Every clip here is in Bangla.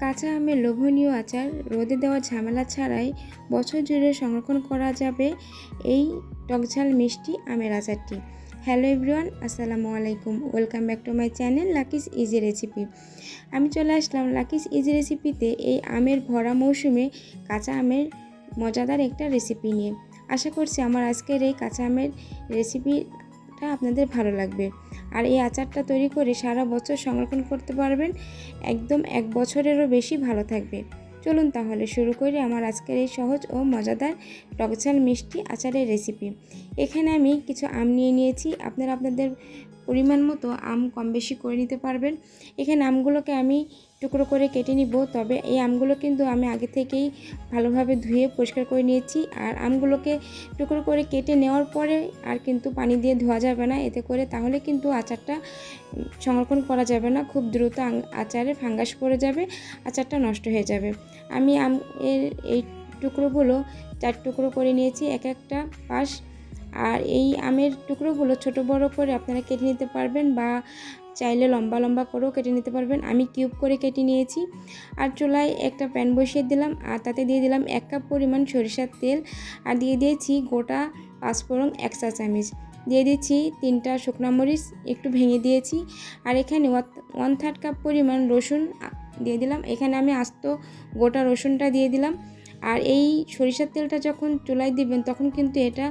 কাঁচা আমের লোভনীয় আচার রোদে দেওয়া ঝামেলা ছাড়াই বছর জুড়ে সংরক্ষণ করা যাবে এই টকঝাল মিষ্টি আমের আচারটি। হ্যালো এভরিওয়ান, আসসালামু আলাইকুম। Welcome back to my channel Lucky's easy recipe. আমি চলে আসলাম লাকিস ইজি রেসিপিতে এই আমের ভরা মৌসুমে কাঁচা আমের মজাদার একটা রেসিপি নিয়ে। আশা করছি আমার আজকের এই কাঁচা আমের রেসিপিটা আপনাদের ভালো লাগবে। আর এই আচারটা তৈরি করে সারা বছর সংরক্ষণ করতে পারবেন, একদম 1 বছরেরও বেশি ভালো থাকবে। চলুন তাহলে শুরু করি আমার আজকের এই সহজ ও মজাদার টকঝাল মিষ্টি আচারের রেসিপি। এখানে আমি কিছু আম নিয়ে নিয়েছি, আপনারা আপনাদের পরিমাণ মতো আম কম বেশি করে নিতে পারবেন। এখানে আমগুলোকে আমি টুকরো করে কেটে নিব, তবে এই আমগুলো কিন্তু আমি আগে থেকেই ভালোভাবে ধুয়ে পরিষ্কার করে নিয়েছি। আর আমগুলোকে টুকরো করে কেটে নেওয়ার পরে আর কিন্তু পানি দিয়ে ধোয়া যাবে না, এতে করে তাহলে কিন্তু আচারটা সংরক্ষণ করা যাবে না, খুব দ্রুত আচারে ফাঙ্গাস পড়ে যাবে, আচারটা নষ্ট হয়ে যাবে। আমি এই টুকরোগুলো 4 টুকরো করে নিয়েছি, এক একটা পাশ। আর এই আমের টুকরোগুলো ছোট বড় করে আপনারা কেটে নিতে পারবেন বা চাইলে লম্বা লম্বা করেও কেটে নিতে পারবেন। আমি কিউব করে কেটে নিয়েছি। আর চুলায় একটা প্যান বসিয়ে দিলাম, আর তাতে দিয়ে দিলাম 1 কাপ পরিমাণ সরিষার তেল, আর দিয়ে দিয়েছি গোটা 5 ফোড়ন 1 চা চামচ, দিয়ে দিচ্ছি 3টা শুকনো মরিচ একটু ভেঙে দিয়েছি। আর এখানে 1/3 কাপ পরিমাণ রসুন দিয়ে দিলাম। এখানে আমি আস্ত গোটা রসুনটা দিয়ে দিলাম। আর এই সরিষার তেলটা যখন চুলায় দিবেন তখন কিন্তু এটা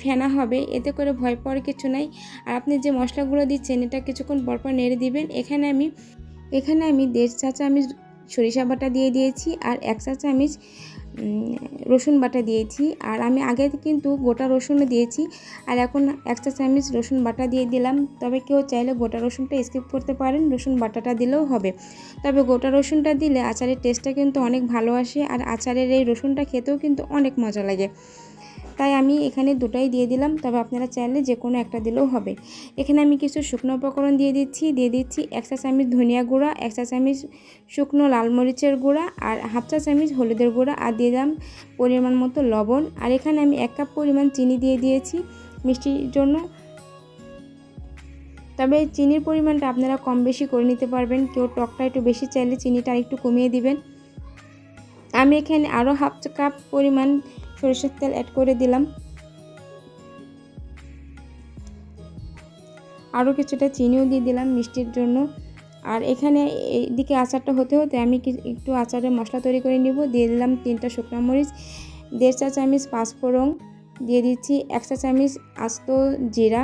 ফেনা হবে, এতে করে ভয় পাওয়ার কিছু নাই। আর আপনি যে মশলাগুলো দিচ্ছেন এটা কিছুক্ষণ পরপর নেড়ে দিবেন। এখানে আমি 1.5 চা চামচ সরিষা বাটা দিয়ে দিয়েছি, আর 1 চা চামচ রসুন বাটা দিয়েছি। আর আমি আগে কিন্তু গোটা রসুনও দিয়েছি, আর এখন 1 চা চামচ রসুন বাটা দিয়ে দিলাম। তবে কেউ চাইলে গোটা রসুনটা স্কিপ করতে পারেন, রসুন বাটাটা দিলেও হবে। তবে গোটা রসুনটা দিলে আচারের টেস্টটা কিন্তু অনেক ভালো আসে, আর আচারের এই রসুনটা খেতেও কিন্তু অনেক মজা লাগে। তাই আমি এখানে দুটাই দিয়ে দিলাম, তবে আপনারা চাইলে যে কোনো একটা দিলেও হবে। এখানে আমি কিছু শুকনো উপকরণ দিয়ে দিচ্ছি 1 চা চামচ ধনিয়া গুঁড়া, 1 চা চামচ শুকনো লাল মরিচের গুঁড়া, আর 1/2 চা চামচ হলুদের গুঁড়া, আর দিয়ে দিলাম পরিমাণ মতো লবণ। আর এখানে আমি 1 কাপ পরিমাণ চিনি দিয়ে দিয়েছি মিষ্টির জন্য। তবে চিনির পরিমাণটা আপনারা কম বেশি করে নিতে পারবেন, কেউ টকটা একটু বেশি চাইলে চিনিটা একটু কমিয়ে দিবেন। আমি এখানে আরও 1/2 কাপ পরিমাণ সরিষার তেল অ্যাড করে দিলাম, আরও কিছুটা চিনিও দিয়ে দিলাম মিষ্টির জন্য। আর এখানে এইদিকে আচারটা হতে হতে আমি একটু আচারের মশলা তৈরি করে নিব। দিয়ে দিলাম 3টা শুকনো মরিচ, 1.5 চা চামচ 5 ফোড়ন, দিয়ে দিচ্ছি 1 চা চামচ আস্ত জিরা,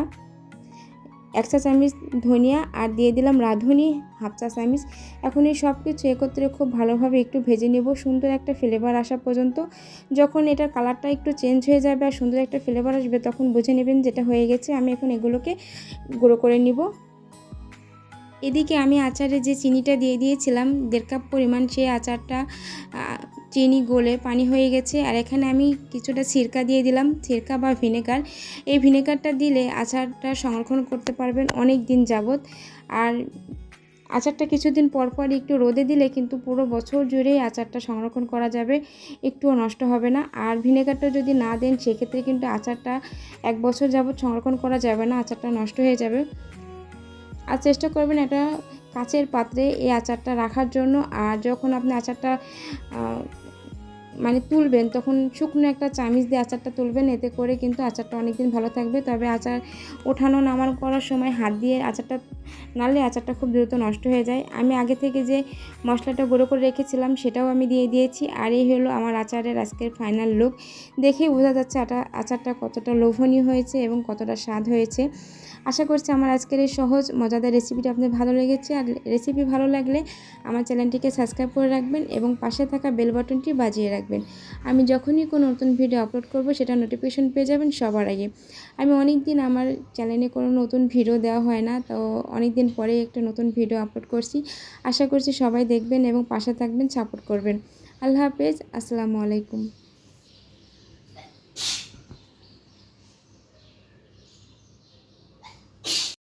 1 চা চামচ ধনিয়া, আর দিয়ে দিলাম রাঁধুনি 1/2 চা চামচ। এখন এই সব কিছু একত্রে খুব ভালোভাবে একটু ভেজে নেব সুন্দর একটা ফ্লেভার আসা পর্যন্ত। যখন এটার কালারটা একটু চেঞ্জ হয়ে যাবে আর সুন্দর একটা ফ্লেভার আসবে তখন বুঝে নেবেন যেটা হয়ে গেছে। আমি এখন এগুলোকে গুঁড়ো করে নিব। এদিকে আমি আচারে যে চিনিটা দিয়ে দিয়েছিলাম 1.5 কাপ পরিমাণ, সেই আচারটা চিনি গলে পানি হয়ে গেছে। আর এখানে আমি কিছুটা সিরকা দিয়ে দিলাম, সিরকা বা ভিনেগার। এই ভিনেগারটা দিলে আচারটা সংরক্ষণ করতে পারবেন অনেক দিন যাবত। আর আচারটা কিছুদিন পর পর একটু রোদে দিলে কিন্তু পুরো বছর জুড়েই আচারটা সংরক্ষণ করা যাবে, একটুও নষ্ট হবে না। আর ভিনেগারটা যদি না দেন সেক্ষেত্রে কিন্তু আচারটা 1 বছর যাবত সংরক্ষণ করা যাবে না, আচারটা নষ্ট হয়ে যাবে। আর চেষ্টা করবেন একটা কাচের পাত্রে এই আচারটা রাখার জন্য। আর যখন আপনি আচারটা তুলবেন তখন শুকনো একটা চামচ দিয়ে আচারটা তুলবেন, এতে করে কিন্তু আচারটা অনেক দিন ভালো থাকবে। তবে আচার ওঠানো নামানো করার সময় হাত দিয়ে আচারটা নাড়লে আচারটা খুব দ্রুত নষ্ট হয়ে যায়। আমি আগে থেকে যে মশলাটা গুঁড়ো করে রেখেছিলাম সেটাও আমি দিয়ে দিয়েছি। আর এই হলো আমার আচারের আজকের ফাইনাল লুক। দেখেই বোঝা যাচ্ছে আচারটা কতটা লোভনীয় হয়েছে এবং কতটা স্বাদ হয়েছে। আশা করছি আমার আজকের এই সহজ মজাদার রেসিপিটা আপনার ভালো লেগেছে। আর রেসিপি ভালো লাগলে আমার চ্যানেলটিকে সাবস্ক্রাইব করে রাখবেন এবং পাশে থাকা বেল বাটনটি বাজিয়ে রাখবেন। আমি যখনই কোনো নতুন ভিডিও আপলোড করব সেটা নোটিফিকেশন পেয়ে যাবেন সবার আগে। আমি অনেক দিন আমার চ্যানেলে কোনো নতুন ভিডিও দেওয়া হয় না, তো অনেক দিন পরে একটা নতুন ভিডিও আপলোড করছি। আশা করছি সবাই দেখবেন এবং পাশে থাকবেন, সাপোর্ট করবেন। আল্লাহ হাফেজ, আসসালামু আলাইকুম।